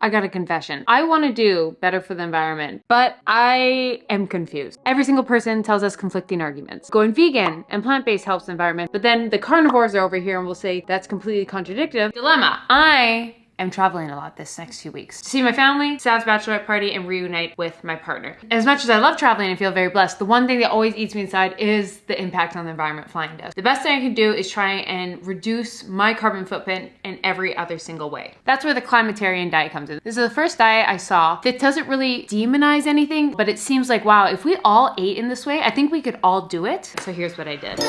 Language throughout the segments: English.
I got a confession. I want to do better for the environment, but I am confused. Every single person tells us conflicting arguments. Going vegan and plant-based helps the environment, but then the carnivores are over here and will say that's completely contradictory. Dilemma. I am traveling a lot this next 2 weeks to see my family, Sav's bachelorette party, and reunite with my partner. As much as I love traveling and feel very blessed, the one thing that always eats me inside is the impact on the environment flying does. The best thing I can do is try and reduce my carbon footprint in every other single way. That's where the Climatarian Diet comes in. This is the first diet I saw that doesn't really demonize anything, but it seems like, wow, if we all ate in this way, I think we could all do it. So here's what I did.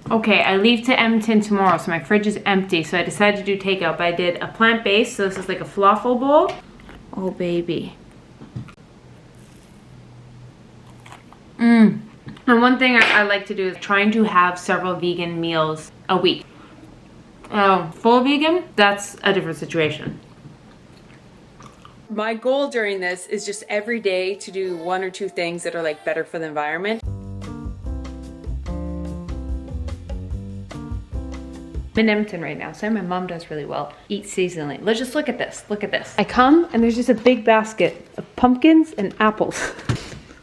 Okay, I leave to Edmonton tomorrow, so my fridge is empty, so I decided to do takeout, but I did a plant-based, so this is like a falafel bowl. Oh, baby. And one thing I like to do is trying to have several vegan meals a week. Oh, full vegan? That's a different situation. My goal during this is just every day to do 1 or 2 things that are like better for the environment. I'm in Edmonton right now, so my mom does really well. Eat seasonally. Let's just look at this. Look at this. I come and there's just a big basket of pumpkins and apples.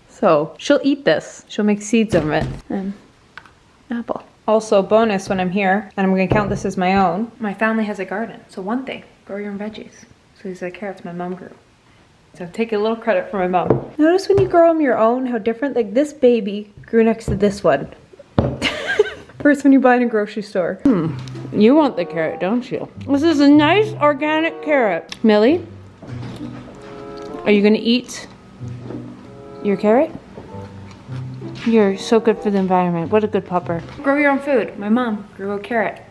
So she'll eat this. She'll make seeds of it and apple. Also, bonus when I'm here, and I'm gonna count this as my own. My family has a garden. So one thing, grow your own veggies. So these are carrots my mom grew. So take a little credit for my mom. Notice when you grow them your own, how different, like this baby grew next to this one. First when you buy in a grocery store. You want the carrot, don't you? This is a nice organic carrot. Millie, are you gonna eat your carrot? You're so good for the environment. What a good pupper. Grow your own food. My mom grew a carrot.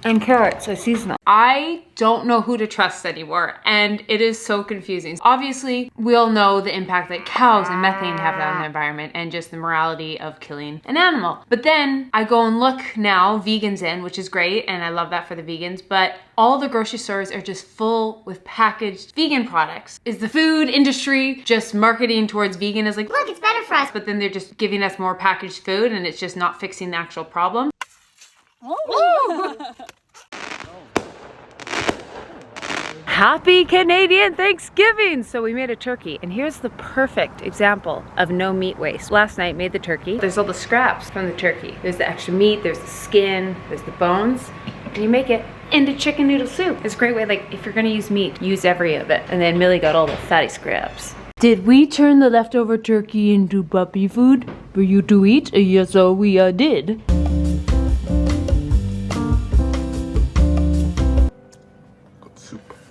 And carrots are seasonal. I don't know who to trust anymore, and it is so confusing. Obviously, we all know the impact that cows and methane have on the environment and just the morality of killing an animal. But then I go and look now, vegans in, which is great, and I love that for the vegans, but all the grocery stores are just full with packaged vegan products. Is the food industry just marketing towards vegan as like, look, it's better for us, but then they're just giving us more packaged food and it's just not fixing the actual problem? Oh. Happy Canadian Thanksgiving! So we made a turkey, and here's the perfect example of no meat waste. Last night made the turkey. There's all the scraps from the turkey. There's the extra meat, there's the skin, there's the bones, and you make it into chicken noodle soup. It's a great way, like if you're gonna use meat, use every of it. And then Millie got all the fatty scraps. Did we turn the leftover turkey into puppy food for you to eat? Yes, so we did.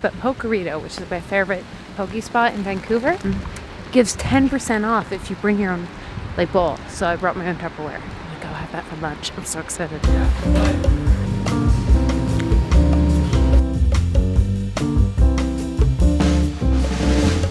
But Pokerito, which is my favorite poke spot in Vancouver, gives 10% off if you bring your own like bowl. So I brought my own Tupperware. I'm gonna go have that for lunch. I'm so excited.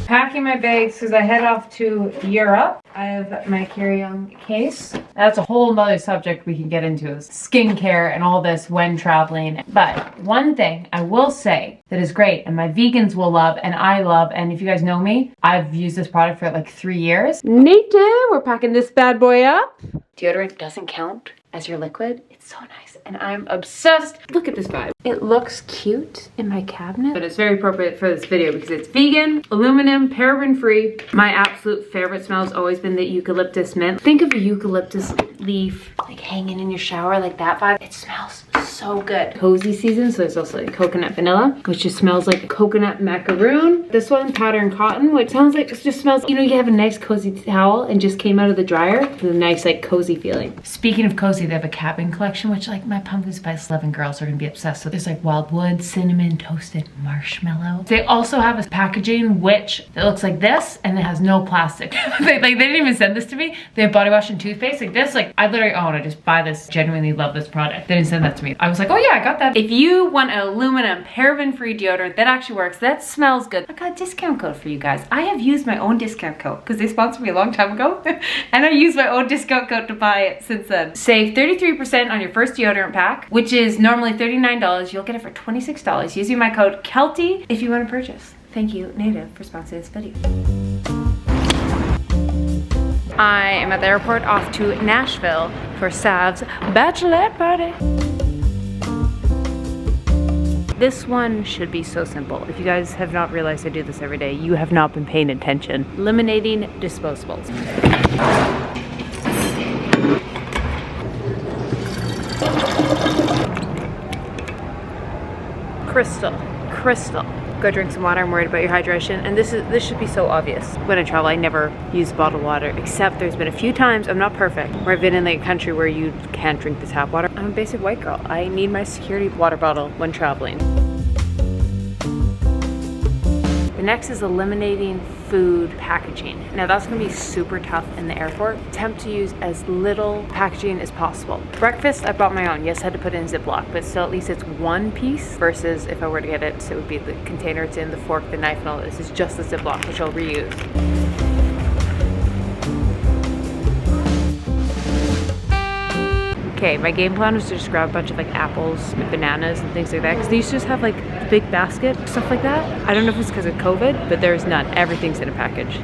Packing my bags because I head off to Europe. I have my carry-on case. That's a whole nother subject we can get into, is skincare and all this when traveling. But one thing I will say that is great and my vegans will love and I love, and if you guys know me, I've used this product for like 3 years. Nita, we're packing this bad boy up. Deodorant doesn't count as your liquid. It's so nice and I'm obsessed. Look at this vibe. It looks cute in my cabinet, but it's very appropriate for this video because it's vegan, aluminum, paraben free. My absolute favorite smell has always been the eucalyptus mint. Think of a eucalyptus leaf like hanging in your shower, like that vibe. It smells so good. Cozy season, so there's also like coconut vanilla, which just smells like coconut macaroon. This one, powder and cotton, which sounds like, it just smells, you know, you have a nice cozy towel and just came out of the dryer. It's a nice like cozy feeling. Speaking of cozy, they have a cabin collection, which like my pumpkin spice loving girls are gonna be obsessed with. There's like wildwood, cinnamon, toasted marshmallow. They also have a packaging which it looks like this and it has no plastic. they didn't even send this to me. They have body wash and toothpaste like this. Like I literally, oh, I just buy this, genuinely love this product. They didn't send that to me. I was like, oh yeah, I got that. If you want an aluminum paraben free deodorant that actually works, that smells good, I got a discount code for you guys. I have used my own discount code because they sponsored me a long time ago and I used my own discount code to buy it since then. Save 33% on your first deodorant pack, which is normally $39. You'll get it for $26 using my code Keltie if you want to purchase. Thank you, Native, for sponsoring this video. I am at the airport off to Nashville for Sav's bachelorette party. This one should be so simple. If you guys have not realized I do this every day, you have not been paying attention. Eliminating disposables. Crystal. Go drink some water. I'm worried about your hydration. And this should be so obvious. When I travel, I never use bottled water, except there's been a few times, I'm not perfect, where I've been in like a country where you can't drink the tap water. I'm a basic white girl. I need my security water bottle when traveling. The next is eliminating food packaging. Now that's gonna be super tough in the airport. Attempt to use as little packaging as possible. Breakfast, I bought my own. Yes, I had to put it in Ziploc, but still at least it's one piece versus if I were to get it, so it would be the container it's in, the fork, the knife, and all. This is just the Ziploc, which I'll reuse. Okay, my game plan was to just grab a bunch of like apples and bananas and things like that, because they used to just have like the big basket, stuff like that. I don't know if it's because of COVID, but there's none. Everything's in a package.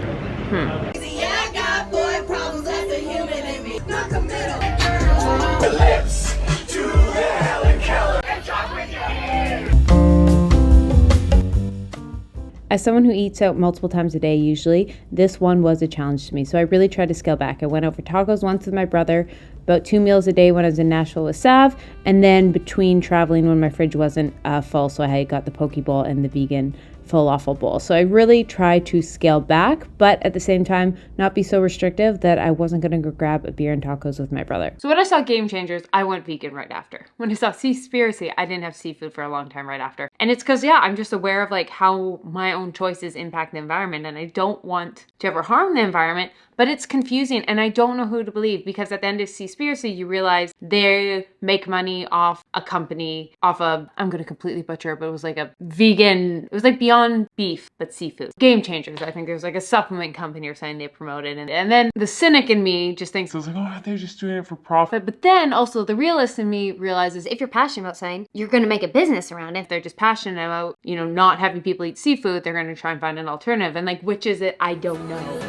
As someone who eats out multiple times a day usually, this one was a challenge to me. So I really tried to scale back. I went out for tacos once with my brother, about 2 meals a day when I was in Nashville with Sav, and then between traveling when my fridge wasn't full, so I got the poke bowl and the vegan falafel bowl. So I really tried to scale back, but at the same time, not be so restrictive that I wasn't gonna go grab a beer and tacos with my brother. So when I saw Game Changers, I went vegan right after. When I saw Seaspiracy, I didn't have seafood for a long time right after. And it's because, yeah, I'm just aware of like how my own choices impact the environment, and I don't want to ever harm the environment, but it's confusing and I don't know who to believe, because at the end of Seaspiracy, you realize they make money off accompany, off of, I'm gonna completely butcher it, but it was like a vegan, it was like Beyond Beef, but seafood. Game Changers, I think there's like a supplement company or something they promoted, and then the cynic in me just thinks, I was like, oh, they're just doing it for profit. But then also the realist in me realizes if you're passionate about something, you're gonna make a business around it. If they're just passionate about, you know, not having people eat seafood, they're gonna try and find an alternative. And like, which is it? I don't know.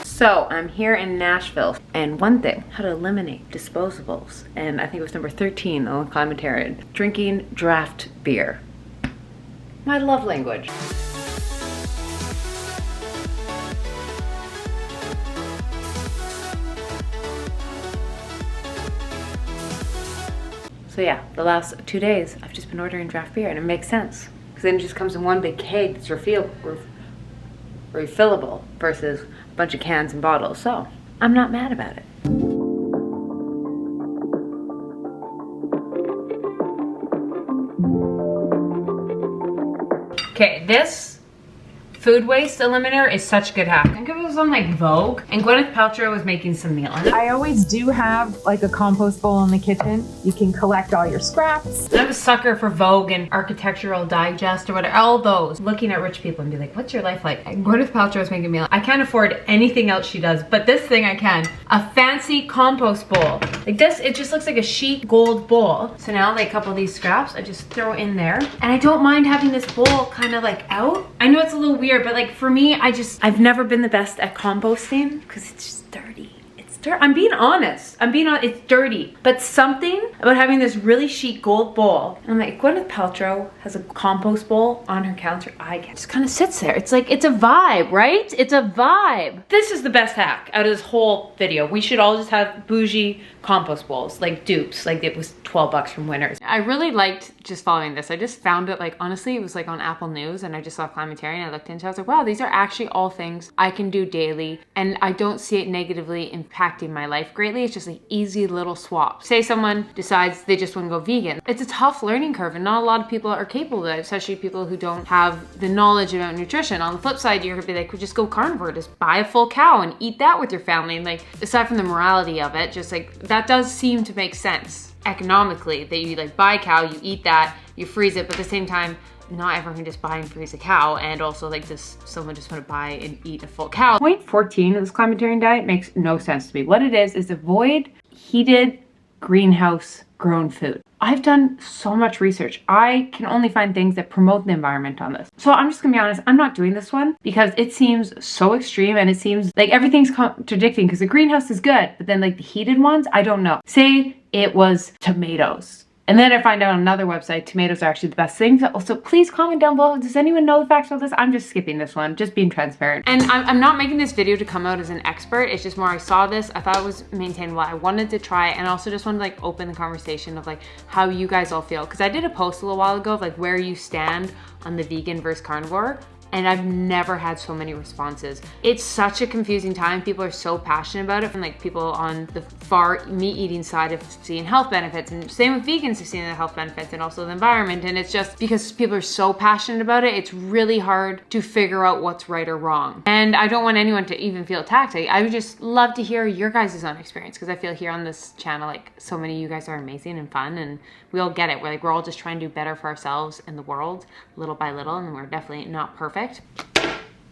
So I'm here in Nashville, and one thing, how to eliminate disposables. And I think it was number 13 on the Climatarian. Drinking draft beer. My love language. So yeah, the last 2 days, I've just been ordering draft beer, and it makes sense. Because then it just comes in one big keg that's refillable versus a bunch of cans and bottles. So I'm not mad about it. Okay, this food waste eliminator is such a good hack. I think it was on like Vogue, and Gwyneth Paltrow was making some meal. I always do have like a compost bowl in the kitchen. You can collect all your scraps. I'm a sucker for Vogue and Architectural Digest or whatever, all those. Looking at rich people and be like, what's your life like? And Gwyneth Paltrow is making a meal. I can't afford anything else she does, but this thing I can. A fancy compost bowl. Like this, it just looks like a chic gold bowl. So now like a couple of these scraps, I just throw in there. And I don't mind having this bowl kind of like out. I know it's a little weird, but like for me, I've never been the best at composting because it's just dirty. It's dirty. I'm being honest. It's dirty. But something about having this really chic gold bowl, and I'm like, Gwyneth Paltrow has a compost bowl on her counter. It just kind of sits there. It's like, it's a vibe, right? It's a vibe. This is the best hack out of this whole video. We should all just have bougie compost bowls, like dupes, like it was 12 bucks from Winners. I really liked just following this. I just found it, like, honestly, it was like on Apple News, and I just saw Climatarian. I looked into it. I was like, wow, these are actually all things I can do daily, and I don't see it negatively impacting my life greatly. It's just an easy little swap. Say someone decides they just want to go vegan. It's a tough learning curve, and not a lot of people are capable of it, especially people who don't have the knowledge about nutrition. On the flip side, you're gonna be like, well, just go carnivore, just buy a full cow and eat that with your family. And like, aside from the morality of it, just like, that does seem to make sense economically, that you like buy a cow, you eat that, you freeze it, but at the same time, not everyone can just buy and freeze a cow, and also like this, someone just want to buy and eat a full cow. Point 14 of this Climatarian diet makes no sense to me. What it is avoid heated greenhouse grown food. I've done so much research. I can only find things that promote the environment on this. So I'm just gonna be honest, I'm not doing this one because it seems so extreme and it seems like everything's contradicting because the greenhouse is good, but then like the heated ones, I don't know. Say it was tomatoes. And then I find out on another website, tomatoes are actually the best thing. So please comment down below. Does anyone know the facts about this? I'm just skipping this one, just being transparent. And I'm not making this video to come out as an expert. It's just more I saw this, I thought it was maintainable. I wanted to try it and also just wanted to like open the conversation of like how you guys all feel. Cause I did a post a little while ago of like where you stand on the vegan versus carnivore. And I've never had so many responses. It's such a confusing time. People are so passionate about it, from like people on the far meat eating side of seeing health benefits, and same with vegans of seeing the health benefits and also the environment. And it's just because people are so passionate about it, it's really hard to figure out what's right or wrong. And I don't want anyone to even feel attacked. I would just love to hear your guys' own experience, because I feel here on this channel, like so many of you guys are amazing and fun, and we all get it. We're all just trying to do better for ourselves and the world little by little, and we're definitely not perfect.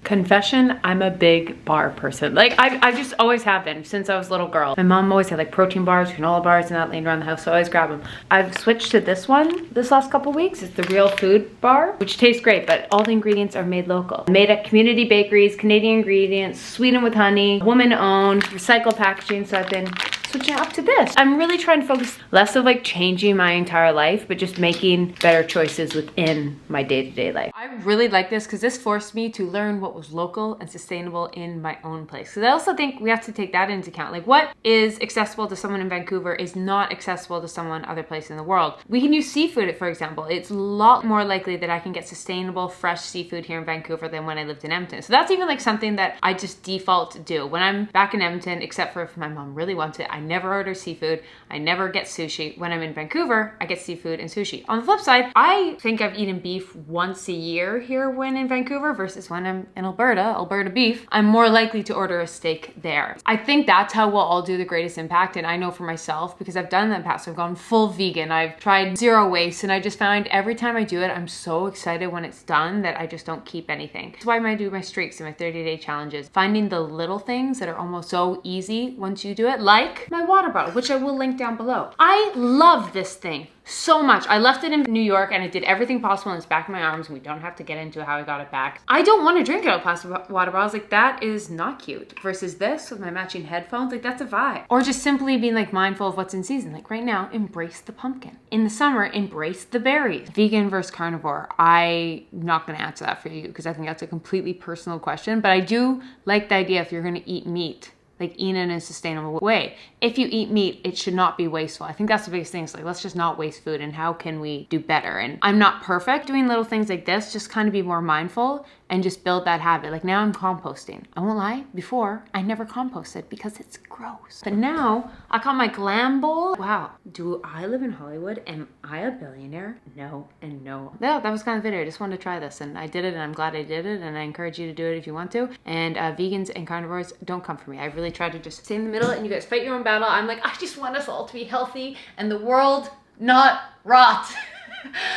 Confession, I'm a big bar person. Like I just always have been since I was a little girl. My mom always had like protein bars, granola bars, and that laying around the house, so I always grab them. I've switched to this one this last couple weeks. It's the Real Food bar, which tastes great, but all the ingredients are made local. Made at community bakeries, Canadian ingredients, sweetened with honey, woman owned, recycled packaging, so I've been switching up to this. I'm really trying to focus less of like changing my entire life, but just making better choices within my day-to-day life. I really like this because this forced me to learn what was local and sustainable in my own place. Because I also think we have to take that into account. Like what is accessible to someone in Vancouver is not accessible to someone other place in the world. We can use seafood, for example. It's a lot more likely that I can get sustainable, fresh seafood here in Vancouver than when I lived in Edmonton. So that's even like something that I just default to do. When I'm back in Edmonton, except for if my mom really wants it, I never order seafood. I never get sushi. When I'm in Vancouver, I get seafood and sushi. On the flip side, I think I've eaten beef once a year here when in Vancouver versus when I'm in Alberta beef. I'm more likely to order a steak there. I think that's how we'll all do the greatest impact. And I know for myself, because I've done that in the past, I've gone full vegan. I've tried zero waste, and I just find every time I do it, I'm so excited when it's done that I just don't keep anything. That's why I do my streaks and my 30-day challenges. Finding the little things that are almost so easy once you do it, like my water bottle, which I will link down below. I love this thing so much. I left it in New York and I did everything possible in its back of my arms, and we don't have to get into how I got it back. I don't want to drink out of plastic water bottles. Like that is not cute. Versus this with my matching headphones, like that's a vibe. Or just simply being like mindful of what's in season. Like right now, embrace the pumpkin. In the summer, embrace the berries. Vegan versus carnivore. I'm not gonna answer that for you because I think that's a completely personal question, but I do like the idea if you're gonna eat meat, like eat in a sustainable way. If you eat meat, it should not be wasteful. I think that's the biggest thing. It's like, let's just not waste food, and how can we do better? And I'm not perfect doing little things like this, just kind of be more mindful and just build that habit. Like now I'm composting. I won't lie, before I never composted because it's gross. But now I got my glam bowl. Wow, do I live in Hollywood? Am I a billionaire? No and no. Yeah, that was kind of the video. I just wanted to try this and I did it, and I'm glad I did it, and I encourage you to do it if you want to. And vegans and carnivores, don't come for me. I really tried to just stay in the middle and you guys fight your own battle. I'm like, I just want us all to be healthy and the world not rot.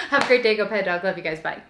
Have a great day. Go pet a dog. Love you guys. Bye.